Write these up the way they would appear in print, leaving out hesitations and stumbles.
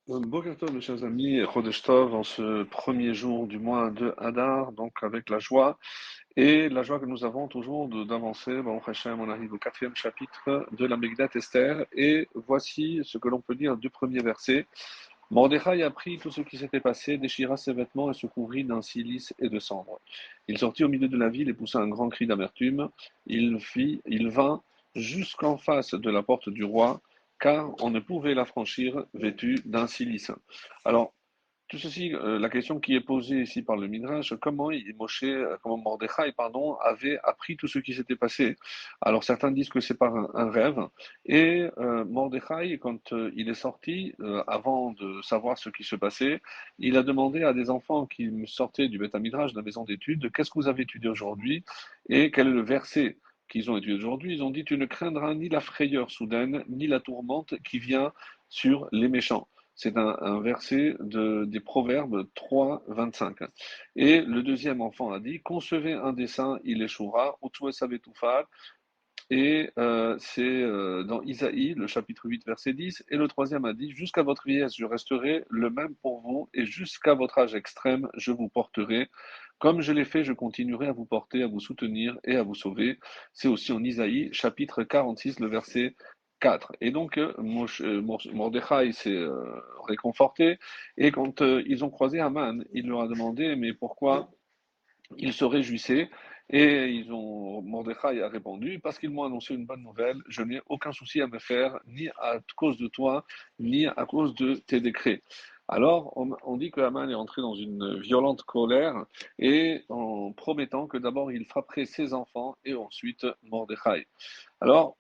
Boker Tov, mes chers amis, Chodesh Tov, en ce premier jour du mois de Hadar, donc avec la joie, et la joie que nous avons toujours d'avancer. Baruch Hashem, on arrive au quatrième chapitre de la Megillat Esther, et voici ce que l'on peut dire du premier verset. Mordechai apprit tout ce qui s'était passé, déchira ses vêtements et se couvrit d'un cilice et de cendres. Il sortit au milieu de la ville et poussa un grand cri d'amertume. Il vint jusqu'en face de la porte du roi, car on ne pouvait la franchir vêtu d'un cilice. Alors, tout ceci, la question qui est posée ici par le Midrash, comment Mordechai, pardon, avait appris tout ce qui s'était passé. Alors certains disent que c'est par un rêve, et Mordechai, quand il est sorti, avant de savoir ce qui se passait, il a demandé à des enfants qui sortaient du Beth Midrash, de la maison d'études, qu'est-ce que vous avez étudié aujourd'hui, et quel est le verset qu'ils ont étudié aujourd'hui. Ils ont dit, tu ne craindras ni la frayeur soudaine, ni la tourmente qui vient sur les méchants. C'est un verset des Proverbes 3, 25. Et le deuxième enfant a dit, concevez un dessein, il échouera, ou savez tout faire. Et c'est dans Isaïe, le chapitre 8, verset 10. Et le troisième a dit, jusqu'à votre vieillesse, je resterai le même pour vous, et jusqu'à votre âge extrême, je vous porterai. Comme je l'ai fait, je continuerai à vous porter, à vous soutenir et à vous sauver. C'est aussi en Isaïe, chapitre 46, le verset 4. Et donc, Mordechai s'est réconforté. Et quand ils ont croisé Haman, il leur a demandé, mais pourquoi ils se réjouissaient et Mordechai a répondu, parce qu'ils m'ont annoncé une bonne nouvelle, je n'ai aucun souci à me faire, ni à cause de toi, ni à cause de tes décrets. Alors, on dit que Haman est entré dans une violente colère et en promettant que d'abord il frapperait ses enfants et ensuite Mordechai. Alors,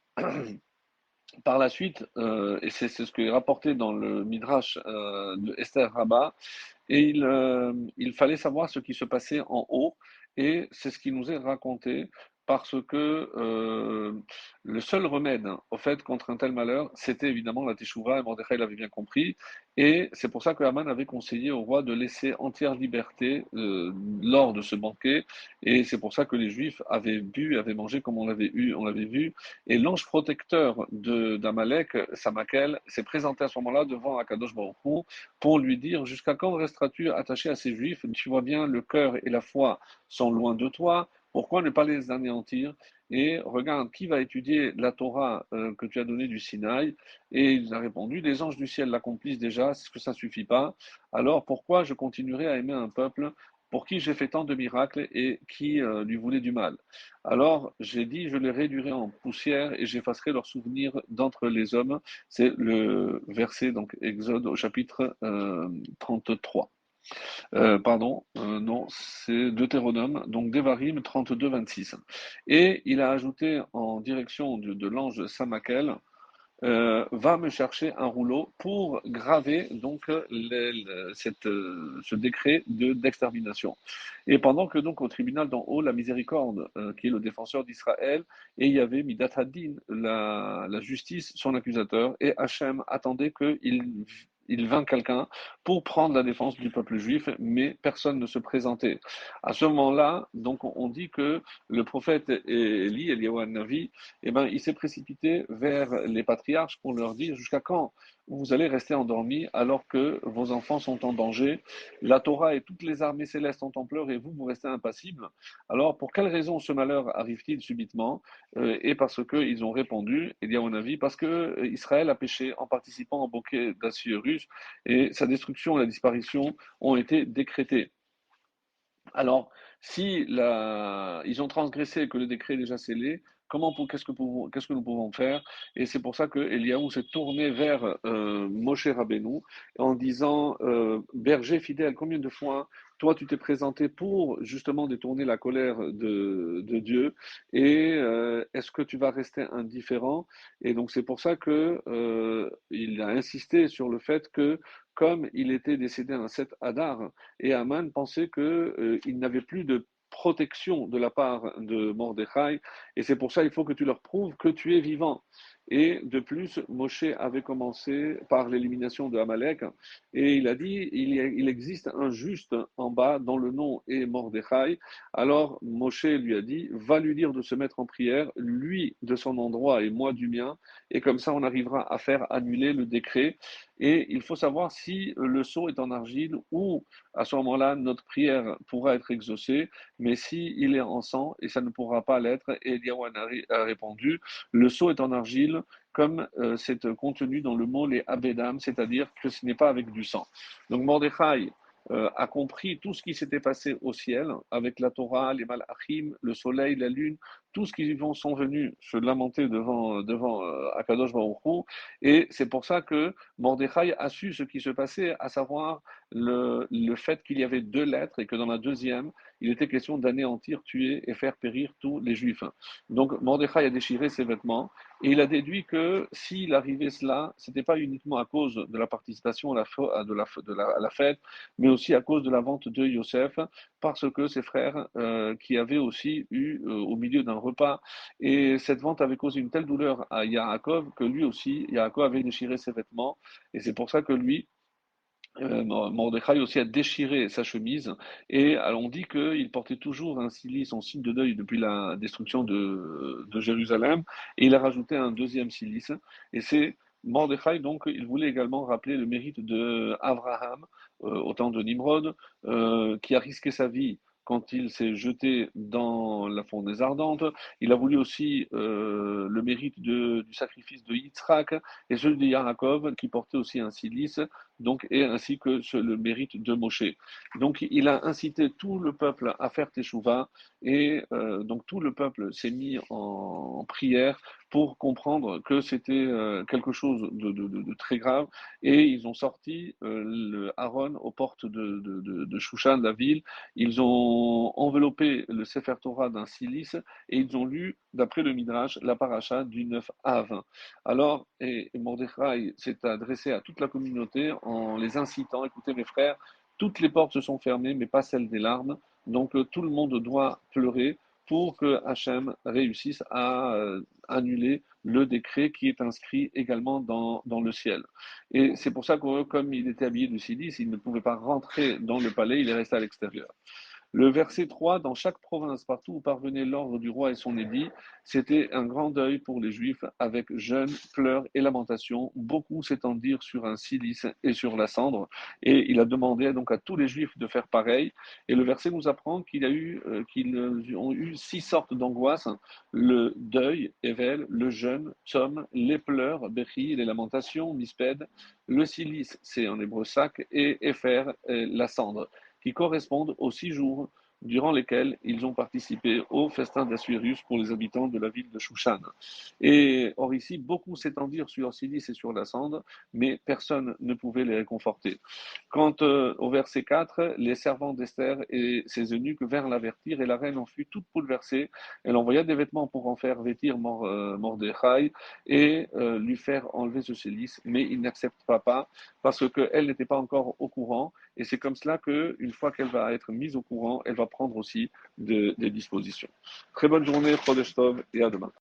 par la suite, et c'est ce qui est rapporté dans le Midrash de Esther Rabbah, et il fallait savoir ce qui se passait en haut, et c'est ce qui nous est raconté, parce que le seul remède au fait contre un tel malheur, c'était évidemment la Teshuvah, et Mordechai l'avait bien compris, et c'est pour ça que Haman avait conseillé au roi de laisser entière liberté lors de ce banquet, et c'est pour ça que les Juifs avaient bu, avaient mangé comme on l'avait vu, et l'ange protecteur d'Amalek, Samakel, s'est présenté à ce moment-là devant Akadosh Baruch Hu, pour lui dire jusqu'à quand resteras-tu attaché à ces Juifs? Tu vois bien, le cœur et la foi sont loin de toi. Pourquoi ne pas les anéantir? Et regarde, qui va étudier la Torah que tu as donnée du Sinaï? Et il a répondu, les anges du ciel l'accomplissent déjà, est-ce que ça ne suffit pas? Alors pourquoi je continuerai à aimer un peuple pour qui j'ai fait tant de miracles et qui lui voulait du mal? Alors j'ai dit, je les réduirai en poussière et j'effacerai leurs souvenirs d'entre les hommes. C'est le verset, donc Exode au chapitre 33. Pardon, non, c'est Deutéronome, donc Devarim 32, 26. Et il a ajouté en direction de l'ange Samakel, va me chercher un rouleau pour graver donc ce décret d'extermination. Et pendant que donc au tribunal d'en haut, la miséricorde, qui est le défenseur d'Israël, et il y avait Midat Hadin, la justice, son accusateur, et Hachem attendait qu'il vint quelqu'un pour prendre la défense du peuple juif, mais personne ne se présentait. À ce moment-là, donc on dit que le prophète Eliyahu Navi, eh ben, il s'est précipité vers les patriarches pour leur dire jusqu'à quand vous allez rester endormis alors que vos enfants sont en danger. La Torah et toutes les armées célestes sont en pleurs et vous, vous restez impassibles. Alors, pour quelle raison ce malheur arrive-t-il subitement? Et parce qu'ils ont répondu, et à mon avis, parce que Israël a péché en participant au banquet d'Assyrus et sa destruction et la disparition ont été décrétées. Alors, si ils ont transgressé et que le décret est déjà scellé, qu'est-ce que nous pouvons faire? Et c'est pour ça que Eliaou s'est tourné vers Moshe Rabbeinu en disant, berger fidèle, combien de fois toi tu t'es présenté pour justement détourner la colère de Dieu, et est-ce que tu vas rester indifférent? Et donc c'est pour ça que il a insisté sur le fait que comme il était décédé un 7 Adar, et Haman pensait qu'il n'avait plus de protection de la part de Mordechai, et c'est pour ça qu'il faut que tu leur prouves que tu es vivant. Et de plus, Moshe avait commencé par l'élimination de Amalek et il a dit il existe un juste en bas dont le nom est Mordechai. Alors Moshe lui a dit va lui dire de se mettre en prière, lui de son endroit et moi du mien, et comme ça on arrivera à faire annuler le décret. Et il faut savoir si le sceau est en argile ou à ce moment-là notre prière pourra être exaucée, mais si il est en sang et ça ne pourra pas l'être. Et Eliyahu a répondu le sceau est en argile comme c'est contenu dans le mot les abedam, c'est-à-dire que ce n'est pas avec du sang. Donc Mordechai a compris tout ce qui s'était passé au ciel avec la Torah, les malachim, le soleil, la lune, tout ce qui sont venus se lamenter devant Akadosh Baruch Hu, et c'est pour ça que Mordechai a su ce qui se passait, à savoir le fait qu'il y avait deux lettres et que dans la deuxième, il était question d'anéantir, tuer et faire périr tous les Juifs. Donc Mordechai a déchiré ses vêtements et il a déduit que s'il arrivait cela, ce n'était pas uniquement à cause de la participation à la fête, mais aussi à cause de la vente de Yosef, parce que ses frères qui avaient aussi eu au milieu d'un repas, et cette vente avait causé une telle douleur à Yaakov que lui aussi, Yaakov avait déchiré ses vêtements, et c'est pour ça que lui, Mordechai aussi a déchiré sa chemise et on dit qu'il portait toujours un cilice en signe de deuil depuis la destruction de Jérusalem et il a rajouté un deuxième cilice et c'est Mordechai, donc, il voulait également rappeler le mérite de Abraham au temps de Nimrod, qui a risqué sa vie quand il s'est jeté dans la fournaise ardente. Il a voulu aussi le mérite du sacrifice de Yitzhak et celui de Yaakov, qui portait aussi un cilice donc, et ainsi que le mérite de Moshe. Donc, il a incité tout le peuple à faire Teshuvah, et donc tout le peuple s'est mis en prière pour comprendre que c'était quelque chose de très grave, et ils ont sorti le Aaron aux portes de Shushan, la ville, ils ont enveloppé le Sefer Torah d'un cilice, et ils ont lu, d'après le Midrash, la paracha du 9 Av. Alors, et Mordechai s'est adressé à toute la communauté en les incitant, écoutez mes frères, toutes les portes se sont fermées, mais pas celles des larmes, donc tout le monde doit pleurer pour que Hachem réussisse à annuler le décret qui est inscrit également dans le ciel. Et c'est pour ça que comme il était habillé de silice, il ne pouvait pas rentrer dans le palais, il est resté à l'extérieur. Le verset 3, dans chaque province, partout où parvenait l'ordre du roi et son édit, c'était un grand deuil pour les Juifs, avec jeûne, pleurs et lamentations, beaucoup s'étendirent sur un cilice et sur la cendre, et il a demandé donc à tous les Juifs de faire pareil. Et le verset nous apprend qu'ils ont eu six sortes d'angoisses: le deuil, Evel, le jeûne, Tzom, les pleurs, Bechi, les lamentations, Misped, le cilice, c'est en hébreu sac, et Epher, la cendre, qui correspondent aux 6 jours durant lesquels ils ont participé au festin d'Assuérus pour les habitants de la ville de Shushan. Et or ici, beaucoup s'étendirent sur Silice et sur la cendre, mais personne ne pouvait les réconforter. Quant au verset 4, les servants d'Esther et ses eunuques vinrent l'avertir, et la reine en fut toute bouleversée. Elle envoya des vêtements pour en faire vêtir Mordechai et lui faire enlever ce cilice, mais il n'acceptera pas parce qu'elle n'était pas encore au courant. Et c'est comme cela qu'une fois qu'elle va être mise au courant, elle va prendre aussi des dispositions. Très bonne journée, Chodesh Tov, et à demain.